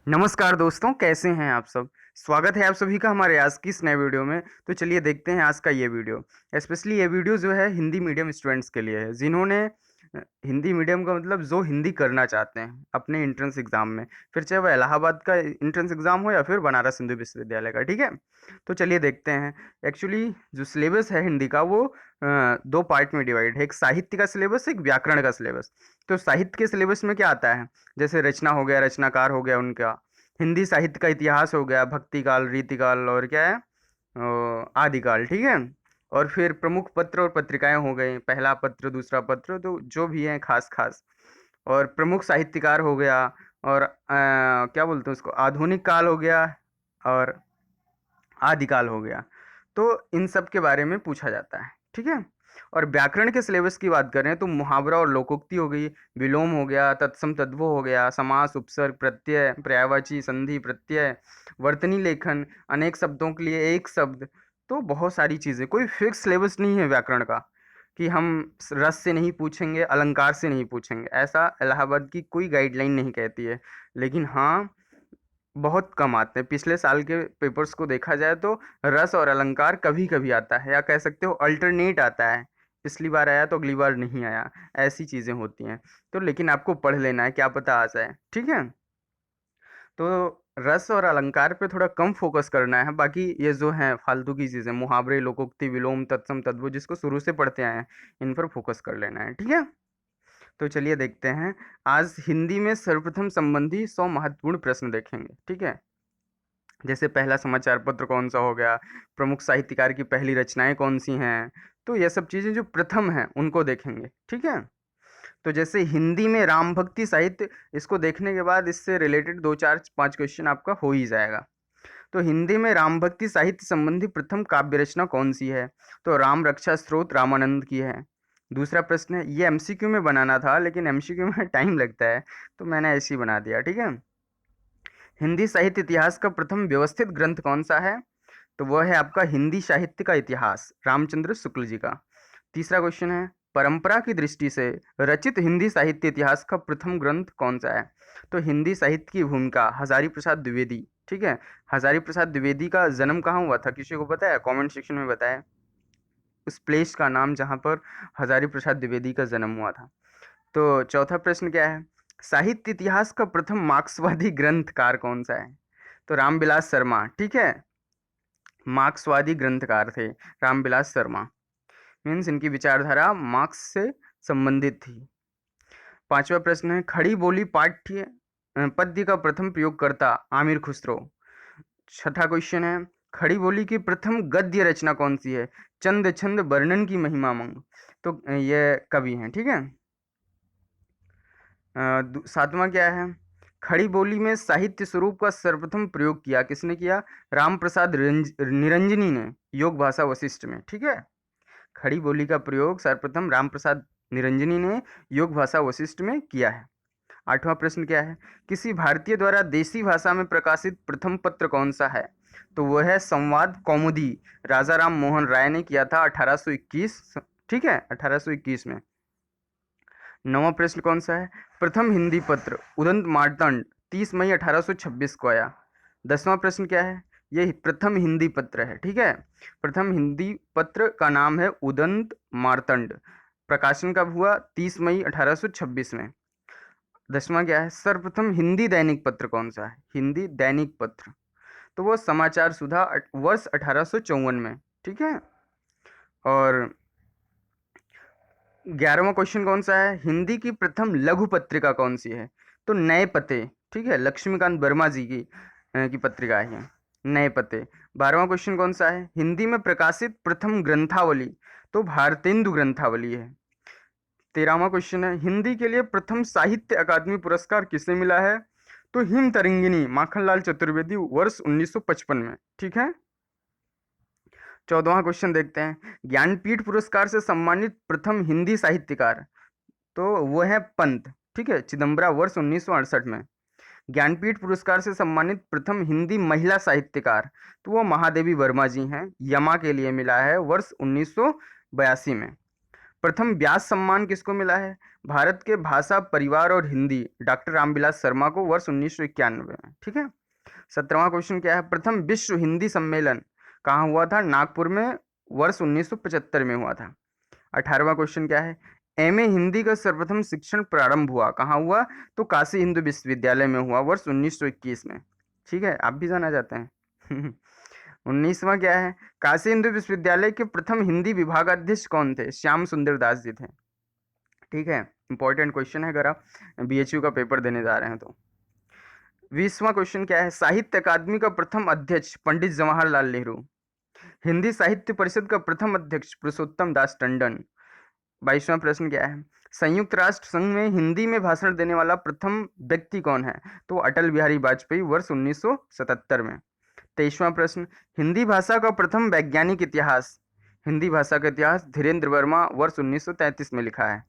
नमस्कार दोस्तों, कैसे हैं आप सब? स्वागत है आप सभी का हमारे आज की इस नए वीडियो में। तो चलिए देखते हैं आज का ये वीडियो। स्पेशली ये वीडियो जो है हिंदी मीडियम स्टूडेंट्स के लिए है, जिन्होंने हिंदी मीडियम का मतलब जो हिंदी करना चाहते हैं अपने एंट्रेंस एग्ज़ाम में, फिर चाहे वो इलाहाबाद का एंट्रेंस एग्ज़ाम हो या फिर बनारस हिंदू विश्वविद्यालय का, ठीक है? तो चलिए देखते हैं। एक्चुअली जो सिलेबस है हिंदी का वो 2 पार्ट में डिवाइड है, एक साहित्य का सिलेबस, एक व्याकरण का सिलेबस। तो साहित्य के सिलेबस में क्या आता है? जैसे रचना हो गया, रचनाकार हो गया उनका, हिंदी साहित्य का इतिहास हो गया, भक्ति काल, रीतिकाल और क्या है आदिकाल, ठीक है। और फिर प्रमुख पत्र और पत्रिकाएं हो गई, पहला पत्र, दूसरा पत्र, तो जो भी है खास खास। और प्रमुख साहित्यकार हो गया, और क्या बोलते हैं उसको, आधुनिक काल हो गया, और आदिकाल हो गया। तो इन सब के बारे में पूछा जाता है, ठीक है। और व्याकरण के सिलेबस की बात करें तो मुहावरा और लोकोक्ति हो गई, विलोम हो गया, तत्सम तद्भव हो गया, समास, उपसर्ग, प्रत्यय, पर्यायवाची, संधि, प्रत्यय, वर्तनी लेखन, अनेक शब्दों के लिए एक शब्द। तो बहुत सारी चीज़ें, कोई फिक्स सिलेबस नहीं है व्याकरण का कि हम रस से नहीं पूछेंगे, अलंकार से नहीं पूछेंगे, ऐसा इलाहाबाद की कोई गाइडलाइन नहीं कहती है। लेकिन हाँ, बहुत कम आते हैं। पिछले साल के पेपर्स को देखा जाए तो रस और अलंकार कभी कभी आता है, या कह सकते हो अल्टरनेट आता है। पिछली बार आया तो अगली बार नहीं आया, ऐसी चीज़ें होती हैं। तो लेकिन आपको पढ़ लेना है, क्या पता आ जाए, ठीक है। तो रस और अलंकार पे थोड़ा कम फोकस करना है, बाकी ये जो है फालतू की चीज़ें, मुहावरे, लोकोक्ति, विलोम, तत्सम तद्भव, जिसको शुरू से पढ़ते आए हैं, इन पर फोकस कर लेना है, ठीक है। तो चलिए देखते हैं। आज हिंदी में सर्वप्रथम संबंधी 100 महत्वपूर्ण प्रश्न देखेंगे, ठीक है। जैसे पहला समाचार पत्र कौन सा हो गया, प्रमुख साहित्यकार की पहली रचनाएं कौन सी हैं, तो ये सब चीज़ें जो प्रथम हैं उनको देखेंगे, ठीक है। तो जैसे हिंदी में राम भक्ति साहित्य, इसको देखने के बाद इससे रिलेटेड 2 4 5 क्वेश्चन आपका हो ही जाएगा। तो हिंदी में राम भक्ति साहित्य संबंधी प्रथम काव्य रचना कौन सी है? तो राम रक्षा स्त्रोत रामानंद की है। दूसरा प्रश्न है, ये एमसीक्यू में बनाना था लेकिन एमसीक्यू में टाइम लगता है, तो मैंने ऐसे ही बना दिया, ठीक है। हिंदी साहित्य इतिहास का प्रथम व्यवस्थित ग्रंथ कौन सा है? तो वह है आपका हिंदी साहित्य का इतिहास, रामचंद्र शुक्ल जी का। तीसरा क्वेश्चन है, परंपरा की दृष्टि से रचित हिंदी साहित्य इतिहास का प्रथम ग्रंथ कौन सा है? तो हिंदी साहित्य की भूमिका, हजारी प्रसाद द्विवेदी, ठीक है। हजारी प्रसाद द्विवेदी का जन्म कहाँ हुआ था, किसी को पता है? कमेंट सेक्शन में बताएं उस प्लेस का नाम जहाँ पर हजारी प्रसाद द्विवेदी का जन्म हुआ था। तो चौथा प्रश्न क्या है, साहित्य इतिहास का प्रथम मार्क्सवादी ग्रंथकार कौन सा है? तो रामविलास शर्मा, ठीक है। मार्क्सवादी ग्रंथकार थे रामविलास शर्मा, मीन्स इनकी विचारधारा मार्क्स से संबंधित थी। पांचवा प्रश्न है, खड़ी बोली पाठ्य पद्य का प्रथम प्रयोगकर्ता आमिर खुसरो। छठा क्वेश्चन है, खड़ी बोली की प्रथम गद्य रचना कौन सी है? चंद छंद वर्णन की महिमा मंग। तो ये कवि हैं, ठीक है। सातवां क्या है, खड़ी बोली में साहित्य स्वरूप का सर्वप्रथम प्रयोग किया किसने किया? राम प्रसाद निरंजनी ने, योग भाषा वशिष्ठ में, ठीक है। खड़ी बोली का प्रयोग सर्वप्रथम राम प्रसाद निरंजनी ने योग भाषा वशिष्ठ में किया है। आठवां प्रश्न क्या है, किसी भारतीय द्वारा देसी भाषा में प्रकाशित प्रथम पत्र कौन सा है? तो वह है संवाद कौमुदी, राजा राम मोहन राय ने किया था 1821, ठीक है, 1821 में। नौवां प्रश्न कौन सा है, प्रथम हिंदी पत्र उदंत मार्तंड 30 मई 1826 को आया। 10वां प्रश्न क्या है, ये प्रथम हिंदी पत्र है, ठीक है। प्रथम हिंदी पत्र का नाम है उदंत मार्तंड, प्रकाशन कब हुआ? 30 मई 1826 में। 10वां क्या है, सर्वप्रथम हिंदी दैनिक पत्र कौन सा है? हिंदी दैनिक पत्र, तो वो समाचार सुधा वर्ष 1854 में, ठीक है। और 11वां क्वेश्चन कौन सा है, हिंदी की प्रथम लघु पत्रिका कौन सी है? तो नए पते, ठीक है, लक्ष्मीकांत वर्मा जी की पत्रिका है नए पते। 12वां क्वेश्चन कौन सा है, हिंदी में प्रकाशित प्रथम ग्रंथावली? तो भारतेंदु ग्रंथावली है। 13वां क्वेश्चन है, हिंदी के लिए प्रथम साहित्य अकादमी पुरस्कार किसे मिला है? तो हिम तरंगिणी माखनलाल चतुर्वेदी वर्ष 1955 में, ठीक है। 14वां क्वेश्चन देखते हैं, ज्ञानपीठ पुरस्कार से सम्मानित प्रथम हिंदी साहित्यकार? तो वो है पंत, ठीक है, चिदम्बरा वर्ष 1968 में। ज्ञानपीठ पुरस्कार से सम्मानित प्रथम हिंदी महिला साहित्यकार? तो वो महादेवी वर्मा जी हैं, यमा के लिए मिला है वर्ष 1982 में। प्रथम व्यास सम्मान किसको मिला है? भारत के भाषा परिवार और हिंदी डॉक्टर रामविलास शर्मा को वर्ष 1991 में। ठीक है। 17वां क्वेश्चन क्या है? प्रथम विश्व हिंदी सम्मेलन कहाँ हुआ था? नागपुर में वर्ष 1975 में हुआ था। 18वां क्वेश्चन क्या है? एमए हिंदी का सर्वप्रथम शिक्षण प्रारंभ हुआ कहाँ हुआ? तो काशी हिंदू विश्वविद्यालय में हुआ वर्ष 1921 में। ठीक है, आप भी जाना चाहते हैं। 19वां क्या है? काशी हिंदू विश्वविद्यालय के प्रथम हिंदी विभागाध्यक्ष कौन थे? श्याम सुंदर दास जी थे। ठीक है, इंपॉर्टेंट क्वेश्चन है अगर आप बीएचयू का पेपर देने जा रहे हैं तो। 20वां क्वेश्चन क्या है? साहित्य अकादमी का प्रथम अध्यक्ष पंडित जवाहरलाल नेहरू। हिंदी साहित्य परिषद का प्रथम अध्यक्ष पुरुषोत्तम दास टंडन। 22वां प्रश्न क्या है? संयुक्त राष्ट्र संघ में हिंदी में भाषण देने वाला प्रथम व्यक्ति कौन है? तो अटल बिहारी वाजपेयी वर्ष 1977 में। 23वां प्रश्न, हिंदी भाषा का प्रथम वैज्ञानिक इतिहास। हिंदी भाषा का इतिहास धीरेन्द्र वर्मा वर्ष 1933 में लिखा है।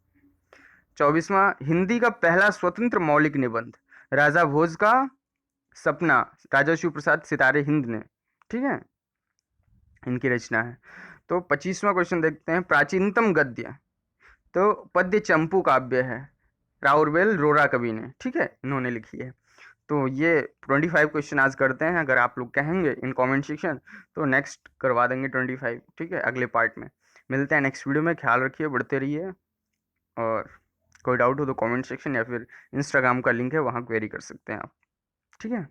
24वां, हिंदी का पहला स्वतंत्र मौलिक निबंध राजा भोज का सपना राजर्षि प्रसाद सितारे हिंद ने, ठीक है, इनकी रचना है। तो 25वां क्वेश्चन देखते हैं, प्राचीनतम गद्य। तो पद्य चंपू काव्य है, राउरवेल रोरा कवि ने, ठीक है, इन्होंने लिखी है। तो ये 25 क्वेश्चन आज करते हैं। अगर आप लोग कहेंगे इन कमेंट सेक्शन तो नेक्स्ट करवा देंगे 25, ठीक है, अगले पार्ट में। मिलते हैं नेक्स्ट वीडियो में। ख्याल रखिए, बढ़ते रहिए, और कोई डाउट हो तो कमेंट सेक्शन या फिर इंस्टाग्राम का लिंक है वहाँ क्वेरी कर सकते हैं आप, ठीक है।